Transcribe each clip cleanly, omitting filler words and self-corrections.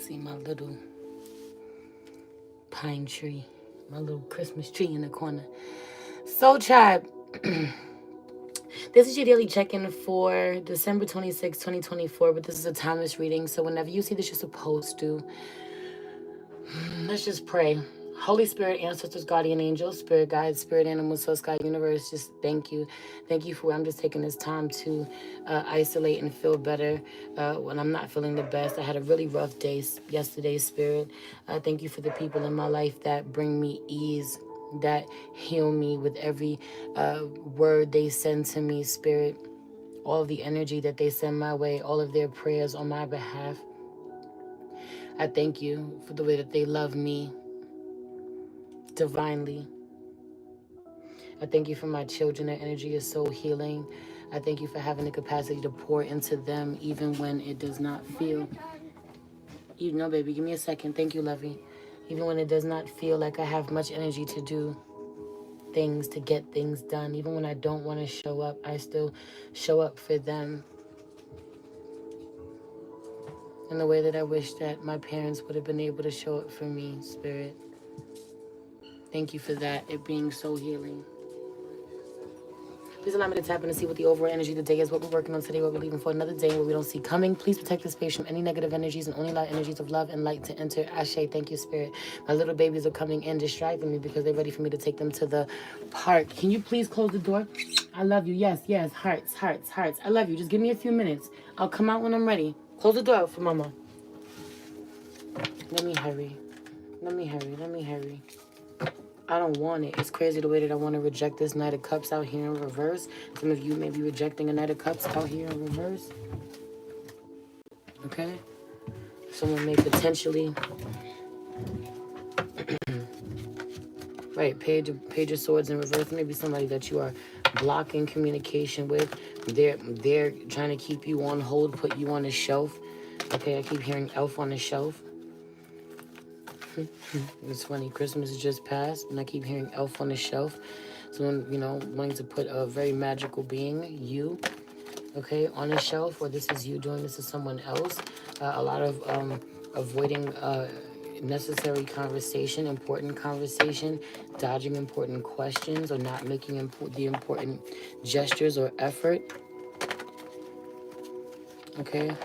See my little pine tree, my little Christmas tree in the corner. So, tribe, this is your daily check-in for December 26, 2024, but this is a timeless reading, so whenever you see this, you're supposed to. Let's just pray. Holy Spirit, ancestors, guardian angels, spirit guides, spirit animals, soul, sky, universe, just thank you. Thank you for I'm just taking this time to isolate and feel better when I'm not feeling the best. I had a really rough day yesterday, spirit. Thank you for the people in my life that bring me ease, that heal me with every word they send to me, spirit. All of the energy that they send my way, all of their prayers on my behalf. I thank you for the way that they love me divinely. I thank you for my children. Their energy is so healing. I thank you for having the capacity to pour into them even when it does not feel. You know, baby, give me a second. Thank you, Lovey. Even when it does not feel like I have much energy to do things, to get things done. Even when I don't want to show up, I still show up for them in the way that I wish that my parents would have been able to show up for me, Spirit. Thank you for that, it being so healing. Please allow me to tap in and see what the overall energy of the day is, what we're working on today, what we're leaving for another day, what we don't see coming. Please protect the space from any negative energies and only allow energies of love and light to enter. Ashe, thank you, Spirit. My little babies are coming in, distracting me because they're ready for me to take them to the park. Can you please close the door? I love you. Yes, yes. Hearts, hearts, hearts. I love you. Just give me a few minutes. I'll come out when I'm ready. Close the door for Mama. Let me hurry. Let me hurry. Let me hurry. I don't want it. It's crazy the way that I want to reject this Knight of Cups out here in reverse. Some of you may be rejecting a Knight of Cups out here in reverse. Okay? Someone may potentially... right, Page of Swords in reverse. Maybe somebody that you are blocking communication with. They're trying to keep you on hold, put you on a shelf. Okay, I keep hearing elf on the shelf. It's funny, Christmas has just passed, and I keep hearing elf on the shelf. Someone, wanting to put a very magical being, you, okay, on a shelf, or this is you doing this to someone else. A lot of avoiding necessary conversation, important conversation, dodging important questions, or not making the important gestures or effort, okay?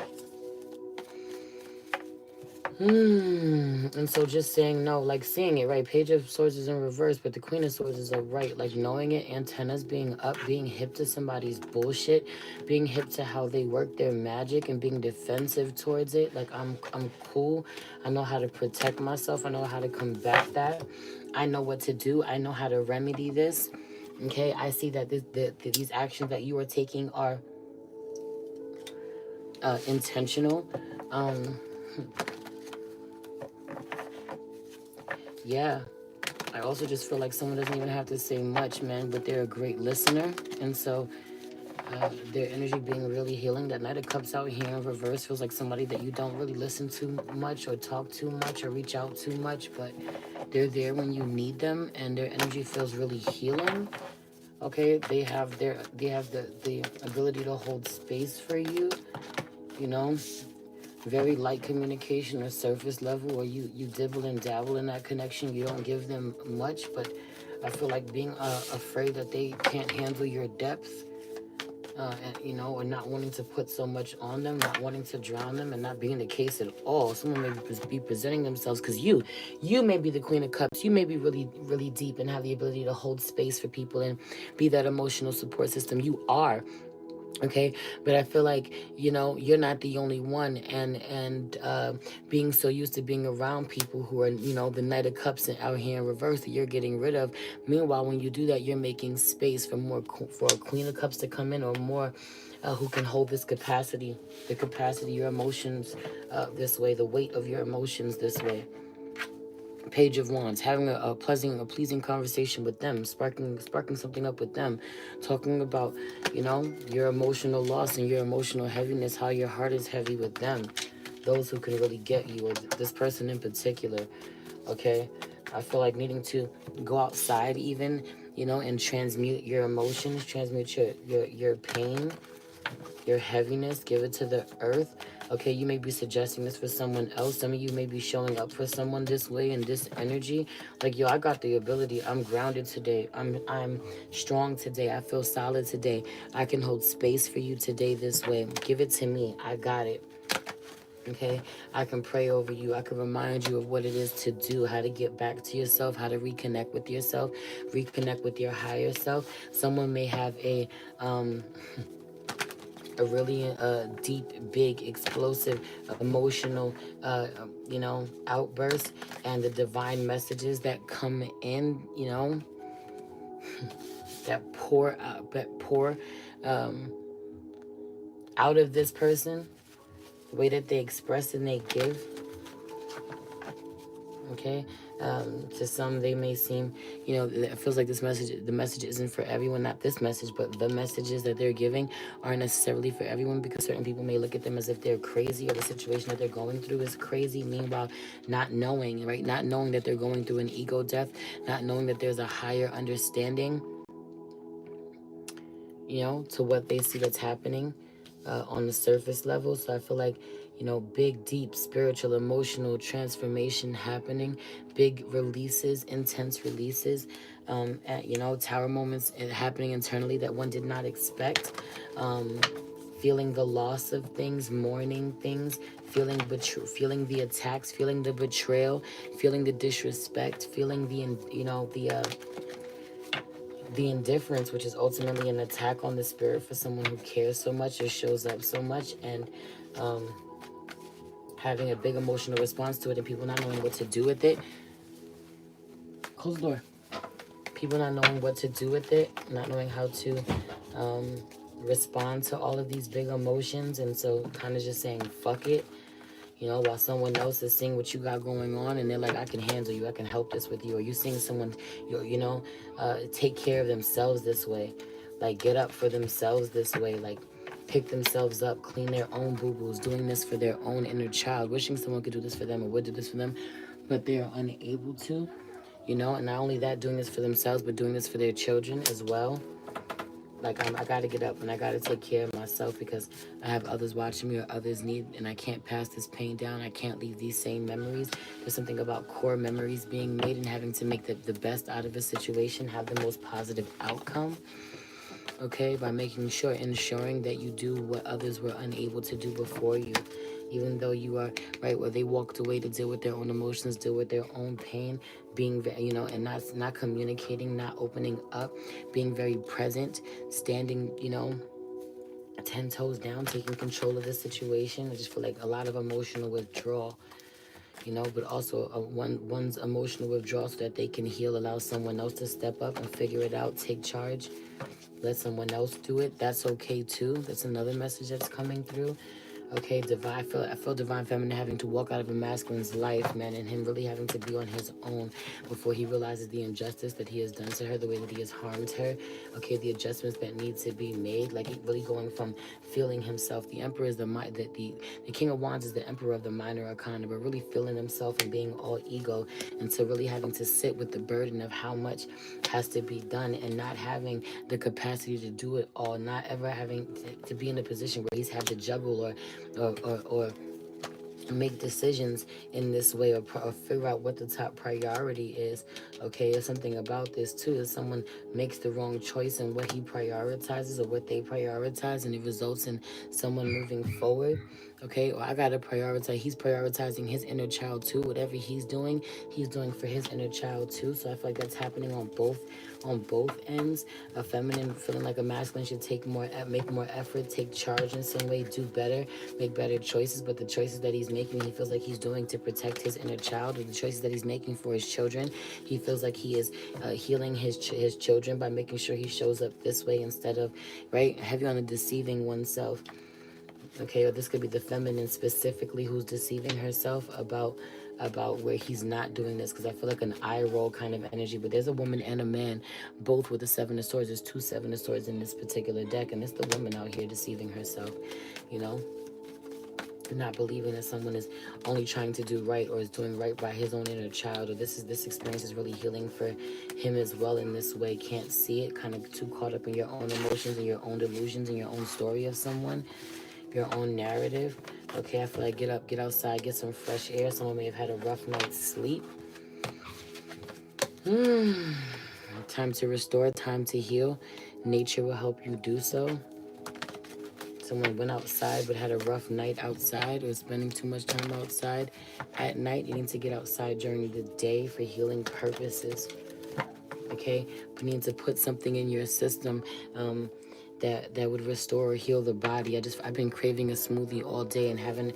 And so just saying no, like seeing it, right? Page of Swords is in reverse, but the Queen of Swords is right. Like knowing it, antennas being up, being hip to somebody's bullshit, being hip to how they work their magic and being defensive towards it. Like I'm cool. I know how to protect myself. I know how to combat that. I know what to do. I know how to remedy this. Okay, I see that these actions that you are taking are intentional. Yeah. I also just feel like someone doesn't even have to say much, man, but they're a great listener. And so their energy being really healing. That Knight of Cups out here in reverse feels like somebody that you don't really listen to much or talk too much or reach out too much, but they're there when you need them, and their energy feels really healing. Okay, they have the ability to hold space for you, very light communication or surface level, or you dibble and dabble in that connection. You don't give them much, but I feel like being afraid that they can't handle your depth, or not wanting to put so much on them, not wanting to drown them, and not being the case at all. Someone may be presenting themselves because you may be the Queen of Cups. You may be really, really deep and have the ability to hold space for people and be that emotional support system. You are. Okay, but I feel like, you're not the only one, and being so used to being around people who are, the Knight of Cups and out here in reverse that you're getting rid of. Meanwhile, when you do that, you're making space for a Queen of Cups to come in, or more who can hold this capacity, your emotions this way, the weight of your emotions this way. Page of Wands, having a pleasing conversation with them, sparking something up with them, talking about, your emotional loss and your emotional heaviness, how your heart is heavy with them, those who can really get you, or this person in particular, okay? I feel like needing to go outside even, and transmute your emotions, transmute your pain, your heaviness, give it to the earth. Okay, you may be suggesting this for someone else. Some of you may be showing up for someone this way in this energy. Like, yo, I got the ability. I'm grounded today. I'm strong today. I feel solid today. I can hold space for you today this way. Give it to me. I got it. Okay, I can pray over you. I can remind you of what it is to do, how to get back to yourself, how to reconnect with yourself, reconnect with your higher self. Someone may have a really deep, big, explosive, emotional, outburst, and the divine messages that come in, that pour um, out of this person, the way that they express and they give. Okay, to some they may seem, it feels like the message isn't for everyone. Not this message, but the messages that they're giving aren't necessarily for everyone, because certain people may look at them as if they're crazy, or the situation that they're going through is crazy. Meanwhile, not knowing, right, not knowing that they're going through an ego death, not knowing that there's a higher understanding, to what they see that's happening on the surface level. So I feel like, big, deep spiritual, emotional transformation happening, big releases, intense releases, tower moments happening internally that one did not expect. Feeling the loss of things, mourning things, feeling the attacks, feeling the betrayal, feeling the disrespect, feeling the indifference, which is ultimately an attack on the spirit for someone who cares so much or shows up so much, and having a big emotional response to it, and people not knowing what to do with it. Close the door. People not knowing what to do with it, not knowing how to respond to all of these big emotions, and so kind of just saying fuck it, while someone else is seeing what you got going on, and they're like, I can handle you, I can help this with you. Or you seeing someone, take care of themselves this way, like get up for themselves this way, like pick themselves up, clean their own boo-boos, doing this for their own inner child, wishing someone could do this for them or would do this for them, but they are unable to, and not only that, doing this for themselves, but doing this for their children as well. Like, I gotta get up and I gotta take care of myself, because I have others watching me or others need, and I can't pass this pain down. I can't leave these same memories. There's something about core memories being made and having to make the best out of a situation, have the most positive outcome. Okay, by ensuring that you do what others were unable to do before you. Even though you are, right, where they walked away to deal with their own emotions, deal with their own pain, being, and not communicating, not opening up, being very present, standing, 10 toes down, taking control of the situation. I just feel like a lot of emotional withdrawal, but also one's emotional withdrawal, so that they can heal, allow someone else to step up and figure it out, take charge, let someone else do it. That's okay too. That's another message that's coming through. Okay, divine. I feel divine feminine having to walk out of a masculine's life, man, and him really having to be on his own before he realizes the injustice that he has done to her, the way that he has harmed her. Okay, the adjustments that need to be made, like really going from feeling himself. The emperor is the king of wands is the emperor of the minor arcana, but really feeling himself and being all ego, and so really having to sit with the burden of how much has to be done, and not having the capacity to do it all, not ever having to be in a position where he's had to juggle or make decisions in this way, or figure out what the top priority is. Okay, there's something about this too, that someone makes the wrong choice in what he prioritizes or what they prioritize, and it results in someone moving forward. Okay, or I gotta prioritize, he's prioritizing his inner child too. Whatever he's doing for his inner child too. So I feel like that's happening on both ends. A feminine feeling like a masculine should make more effort, take charge in some way, do better, make better choices. But the choices that he's making, he feels like he's doing to protect his inner child, or the choices that he's making for his children, he feels like he is healing his children by making sure he shows up this way, instead of, right, heavy on the deceiving oneself. Okay, or this could be the feminine specifically who's deceiving herself about where he's not doing this, because I feel like an eye roll kind of energy. But there's a woman and a man, both with the Seven of Swords. There's two Seven of Swords in this particular deck, and it's the woman out here deceiving herself, not believing that someone is only trying to do right, or is doing right by his own inner child, or this experience is really healing for him as well in this way. Can't see it, kind of too caught up in your own emotions and your own delusions and your own story of someone, your own narrative. Okay, I feel like get up, get outside, get some fresh air. Someone may have had a rough night's sleep. Time to restore, time to heal. Nature will help you do so. Someone went outside but had a rough night outside or spending too much time outside at night. You need to get outside during the day for healing purposes. Okay, we need to put something in your system that would restore or heal the body. I've been craving a smoothie all day and haven't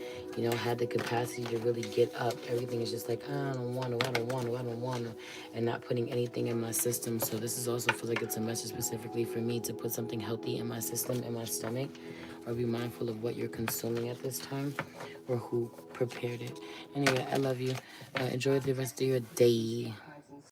had the capacity to really get up. Everything is just like, I don't want to, I don't want to, I don't want to, and not putting anything in my system. So this is also feels like it's a message specifically for me to put something healthy in my system, in my stomach, or be mindful of what you're consuming at this time or who prepared it. Anyway, I love you. Enjoy the rest of your day.